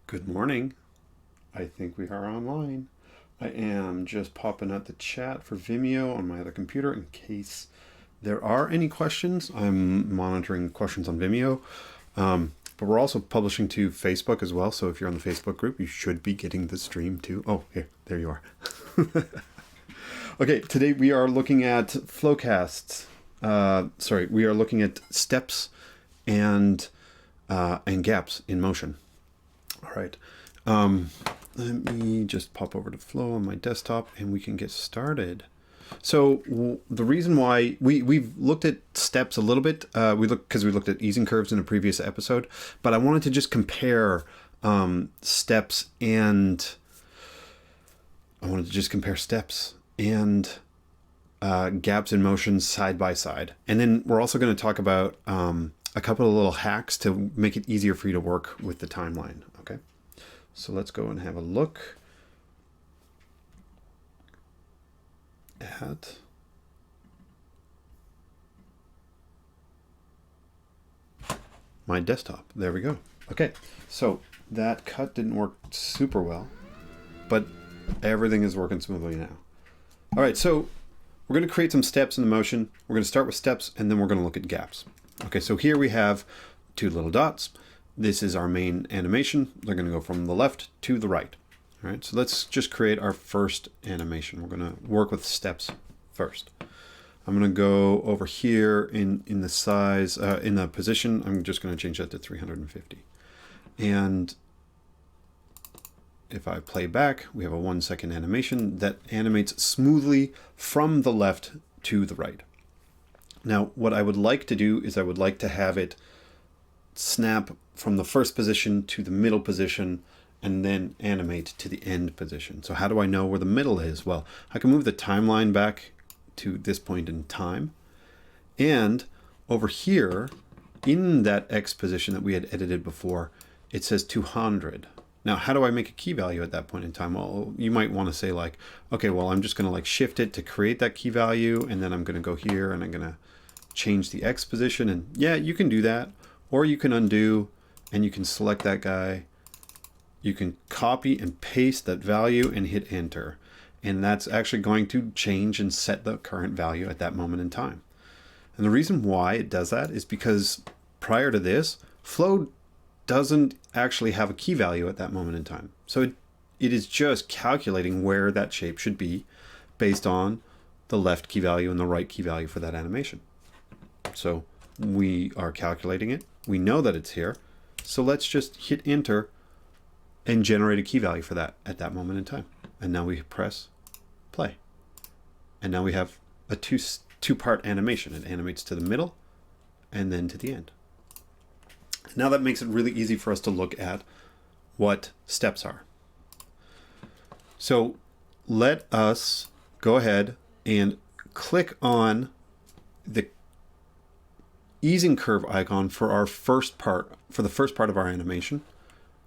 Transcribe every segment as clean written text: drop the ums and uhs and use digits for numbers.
Good morning. I think we are online. I am just popping out the chat for Vimeo on my other computer in case there are any questions. I'm monitoring questions on Vimeo, but we're also publishing to Facebook as well. So if you're on the Facebook group, you should be getting the stream too. Oh, here, there you are. Okay, today we are looking at flowcasts. We are looking at steps and gaps in motion. All right. Let me just pop over to Flow on my desktop and we can get started. So the reason why we've looked at steps a little bit, because we looked at easing curves in a previous episode, but I wanted to just compare steps and gaps in motion side by side. And then we're also going to talk about a couple of little hacks to make it easier for you to work with the timeline. Okay, so let's go and have a look at my desktop. There we go. Okay, so that cut didn't work super well, but everything is working smoothly now. All right, so we're going to create some steps in the motion. We're going to start with steps, and then we're going to look at gaps. Okay, so here we have two little dots. This is our main animation. They're going to go from the left to the right. All right, so let's just create our first animation. We're going to work with steps first. I'm going to go over here in the size, in the position. I'm just going to change that to 350. And if I play back, we have a 1 second animation that animates smoothly from the left to the right. Now, what I would like to do is I would like to have it snap from the first position to the middle position and then animate to the end position. So how do I know where the middle is? Well, I can move the timeline back to this point in time. And over here, in that X position that we had edited before, it says 200. Now, how do I make a key value at that point in time? Well, you might want to say like, okay, well, I'm just going to like shift it to create that key value. And then I'm going to go here and I'm going to change the X position. And yeah, you can do that. Or you can undo and you can select that guy. You can copy and paste that value and hit enter. And that's actually going to change and set the current value at that moment in time. And the reason why it does that is because prior to this, Flow doesn't actually have a key value at that moment in time. So it is just calculating where that shape should be based on the left key value and the right key value for that animation. So we are calculating it. We know that it's here. So let's just hit enter and generate a key value for that at that moment in time. And now we press play. And now we have a two-part animation. It animates to the middle and then to the end. Now that makes it really easy for us to look at what steps are. So let us go ahead and click on the easing curve icon for our first part, for the first part of our animation,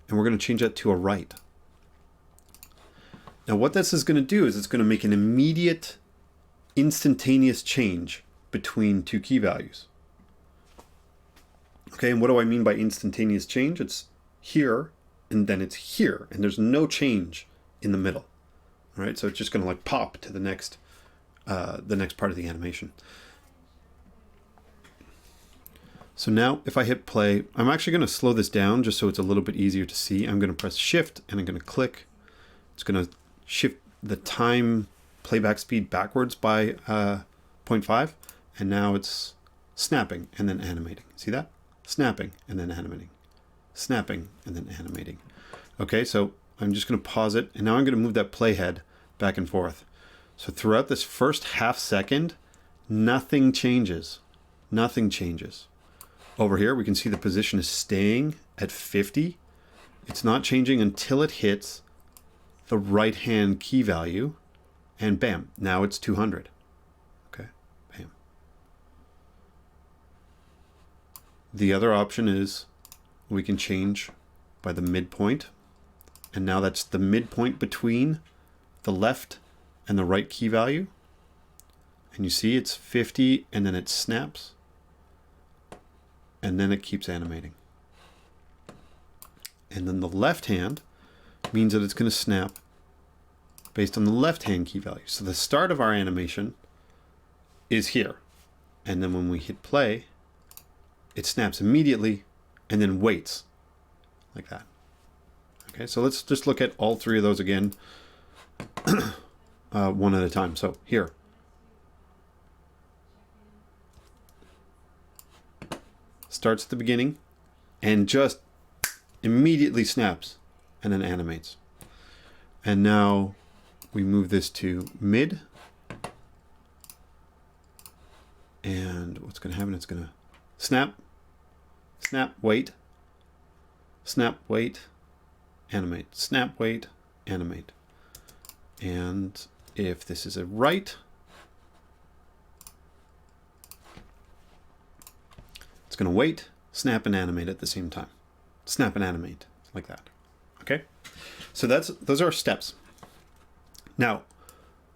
and we're going to change that to a right. Now what this is going to do is it's going to make an immediate, instantaneous change between two key values. Okay, and what do I mean by instantaneous change? It's here, and then it's here, and there's no change in the middle. All right, so it's just going to like pop to the next part of the animation. So now if I hit play, I'm actually going to slow this down just so it's a little bit easier to see. I'm going to press shift and I'm going to click. It's going to shift the time playback speed backwards by 0.5. And now it's snapping and then animating. See that? Snapping and then animating. Snapping and then animating. Okay, so I'm just going to pause it. And now I'm going to move that playhead back and forth. So throughout this first half second, nothing changes. Nothing changes. Over here, we can see the position is staying at 50. It's not changing until it hits the right-hand key value. And bam, now it's 200. Okay, bam. The other option is we can change by the midpoint. And now that's the midpoint between the left and the right key value. And you see it's 50 and then it snaps. And then it keeps animating. And then the left hand means that it's going to snap based on the left hand key value. So the start of our animation is here. And then when we hit play, it snaps immediately and then waits like that. Okay, so let's just look at all three of those again, one at a time. So here. Starts at the beginning and just immediately snaps and then animates. And now we move this to mid. And what's going to happen? It's going to snap, snap, wait, snap, wait, animate, snap, wait, animate. And if this is a right, it's going to wait, snap, and animate at the same time. Snap and animate, like that. Okay? So those are our steps. Now,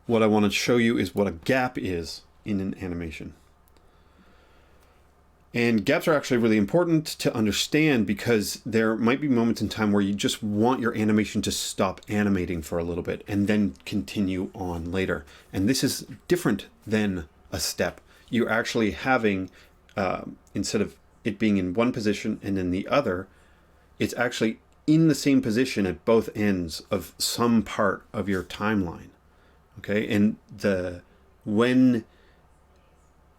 what I want to show you is what a gap is in an animation. And gaps are actually really important to understand because there might be moments in time where you just want your animation to stop animating for a little bit and then continue on later. And this is different than a step. You're actually having, instead of it being in one position and then the other, it's actually in the same position at both ends of some part of your timeline. Okay, and when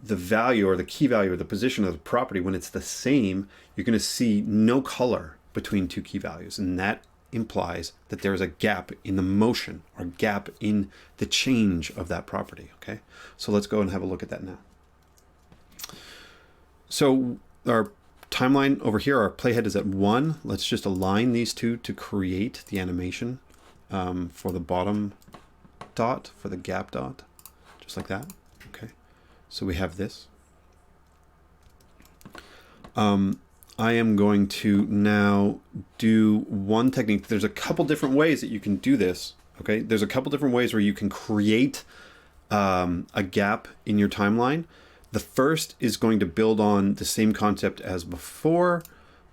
the value or the key value or the position of the property, when it's the same, you're going to see no color between two key values. And that implies that there's a gap in the motion or gap in the change of that property. Okay, so let's go and have a look at that now. So our timeline over here, our playhead is at 1. Let's just align these two to create the animation for the bottom dot, for the gap dot, just like that. Okay. So we have this. I am going to now do one technique. There's a couple different ways that you can do this. Okay, there's a couple different ways where you can create a gap in your timeline. The first is going to build on the same concept as before.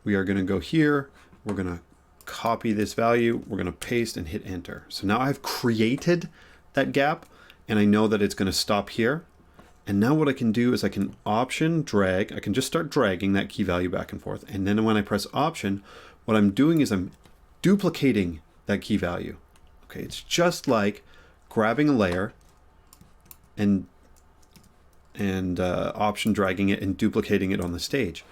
We are going to go here. We're going to copy this value. We're going to paste and hit enter. So now I've created that gap and I know that it's going to stop here. And now what I can do is I can option drag. I can just start dragging that key value back and forth. And then when I press option, what I'm doing is I'm duplicating that key value. Okay, it's just like grabbing a layer and option dragging it and duplicating it on the stage.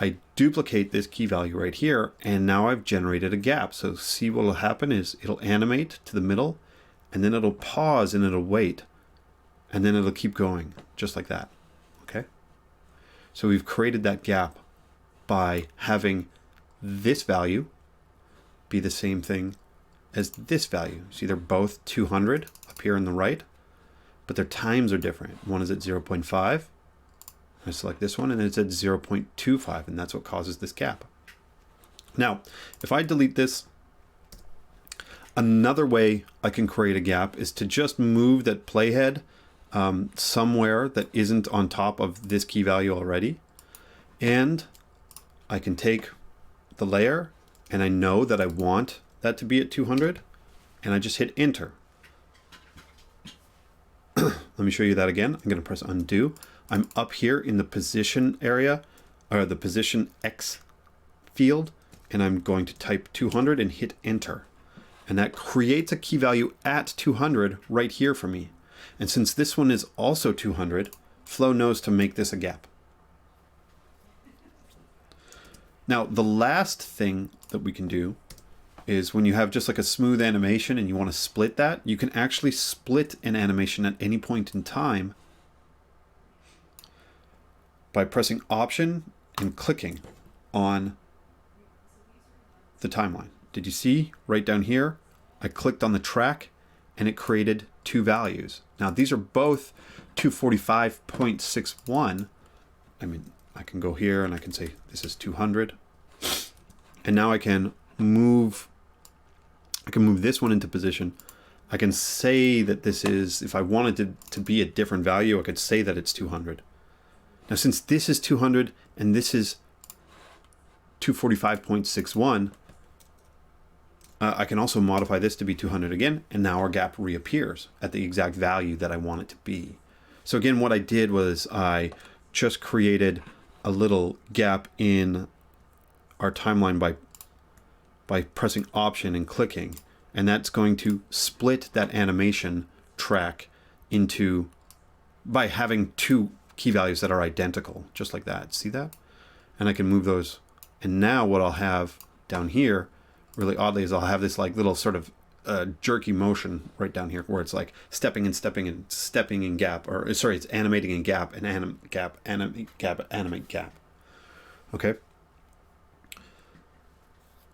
I duplicate this key value right here, and now I've generated a gap. So see what will happen is it'll animate to the middle, and then it'll pause and it'll wait, and then it'll keep going just like that. Okay, so we've created that gap by having this value be the same thing as this value. See, they're both 200 up here on the right, but their times are different. One is at 0.5. I select this one, and it's at 0.25, and that's what causes this gap. Now, if I delete this, another way I can create a gap is to just move that playhead somewhere that isn't on top of this key value already. And I can take the layer, and I know that I want that to be at 200, and I just hit enter. Let me show you that again. I'm going to press undo. I'm up here in the position area, or the position X field, and I'm going to type 200 and hit enter. And that creates a key value at 200 right here for me. And since this one is also 200, Flow knows to make this a gap. Now, the last thing that we can do is when you have just like a smooth animation and you want to split that, you can actually split an animation at any point in time by pressing option and clicking on the timeline. Did you see right down here? I clicked on the track and it created two values. Now these are both 245.61. I mean, I can go here and I can say this is 200. And now I can move this one into position. I can say that this is, if I wanted it to be a different value, I could say that it's 200. Now, since this is 200 and this is 245.61, I can also modify this to be 200 again, and now our gap reappears at the exact value that I want it to be. So again, what I did was I just created a little gap in our timeline by pressing Option and clicking, and that's going to split that animation track into, by having two key values that are identical, just like that. See that? And I can move those. And now what I'll have down here, really oddly, is I'll have this like little sort of jerky motion right down here where it's like stepping and stepping and stepping in gap, or sorry, it's animating in gap and animate gap, animate gap. Okay.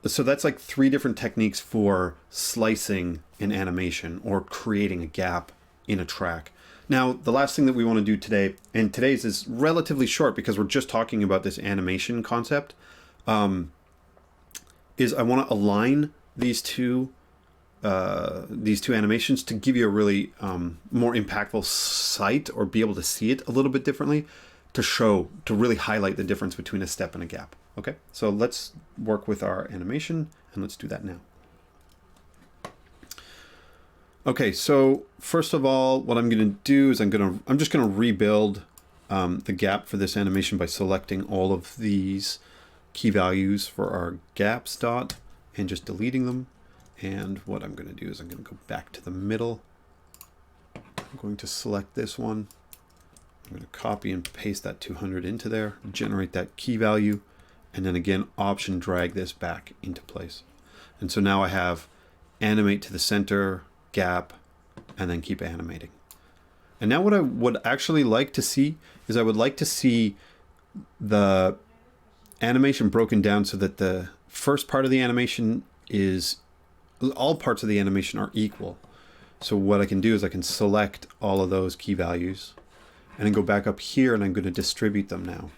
So that's like 3 different techniques for slicing an animation or creating a gap in a track. Now, the last thing that we want to do today, and today's is relatively short because we're just talking about this animation concept, is I want to align these two animations to give you a really more impactful sight, or be able to see it a little bit differently, to really highlight the difference between a step and a gap. Okay, so let's work with our animation, and let's do that now. Okay, so first of all, what I'm going to do is I'm just going to rebuild the gap for this animation by selecting all of these key values for our gaps dot and just deleting them. And what I'm going to do is I'm going to go back to the middle. I'm going to select this one. I'm going to copy and paste that 200 into there, generate that key value, and then again, Option drag this back into place. And so now I have animate to the center, gap, and then keep animating. And now what I would actually like to see is I would like to see the animation broken down so that the first part of the animation is, all parts of the animation are equal. So what I can do is I can select all of those key values and then go back up here, and I'm going to distribute them now.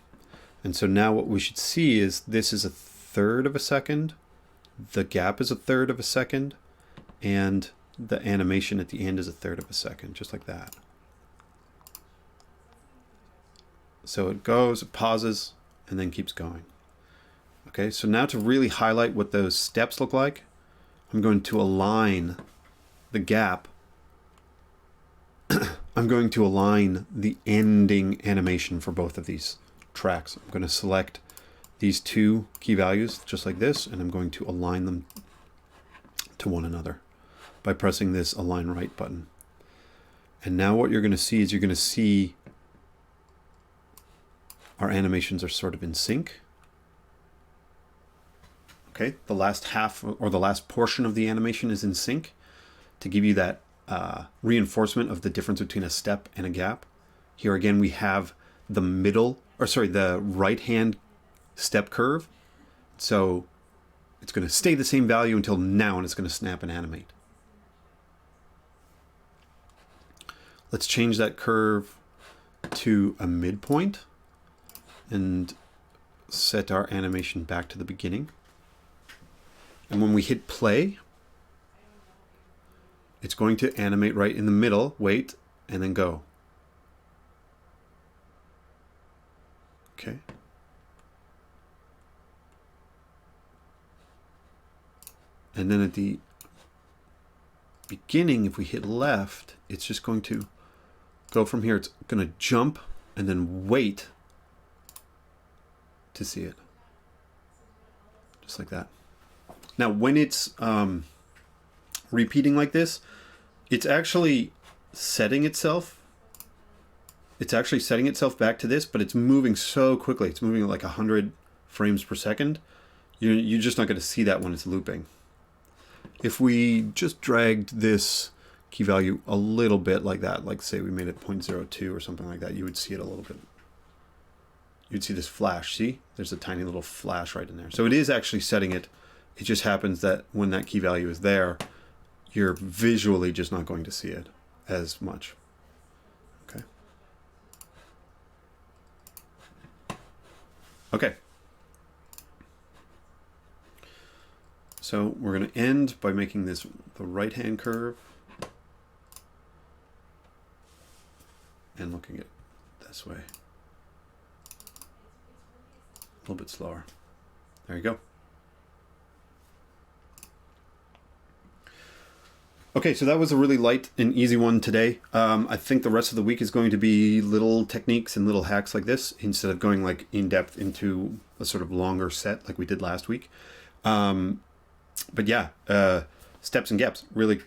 And so now what we should see is this is 1/3 of a second, the gap is 1/3 of a second, and the animation at the end is 1/3 of a second, just like that. So it goes, it pauses, and then keeps going. Okay, so now to really highlight what those steps look like, I'm going to align the gap. I'm going to align the ending animation for both of these tracks. I'm going to select these 2 key values just like this, and I'm going to align them to one another by pressing this Align Right button. And now what you're going to see is you're going to see our animations are sort of in sync. Okay, the last half or the last portion of the animation is in sync to give you that reinforcement of the difference between a step and a gap. Here again, we have the the right hand step curve. So it's going to stay the same value until now, and it's going to snap and animate. Let's change that curve to a midpoint and set our animation back to the beginning. And when we hit play, it's going to animate right in the middle, wait, and then go. Okay. And then at the beginning, if we hit left, it's just going to go from here. It's going to jump and then wait to see it. Just like that. Now, when it's repeating like this, it's actually setting itself. It's actually setting itself back to this, but it's moving so quickly. It's moving at like 100 frames per second. You're just not going to see that when it's looping. If we just dragged this key value a little bit like that, like say we made it 0.02 or something like that, you would see it a little bit. You'd see this flash. See? There's a tiny little flash right in there. So it is actually setting it. It just happens that when that key value is there, you're visually just not going to see it as much. Okay. Okay. So we're going to end by making this the right-hand curve and looking at it this way. A little bit slower. There you go. Okay, so that was a really light and easy one today. I think the rest of the week is going to be little techniques and little hacks like this instead of going like in depth into a sort of longer set like we did last week. But yeah, steps and gaps, really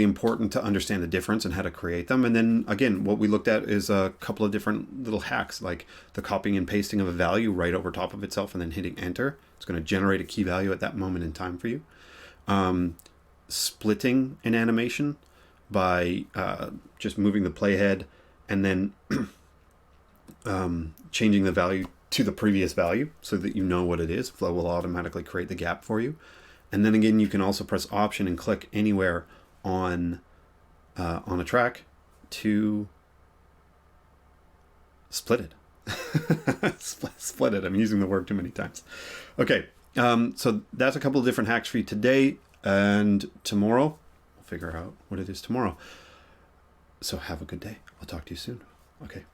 important to understand the difference and how to create them. And then again, what we looked at is a couple of different little hacks, like the copying and pasting of a value right over top of itself and then hitting enter. It's going to generate a key value at that moment in time for you. Splitting an animation by just moving the playhead and then changing the value to the previous value so that you know what it is. Flow will automatically create the gap for you. And then again, you can also press Option and click anywhere on a track to split it. Split it. I'm using the word too many times. Okay, so that's a couple of different hacks for you today. And tomorrow, we'll figure out what it is tomorrow. So have a good day. I'll talk to you soon. Okay.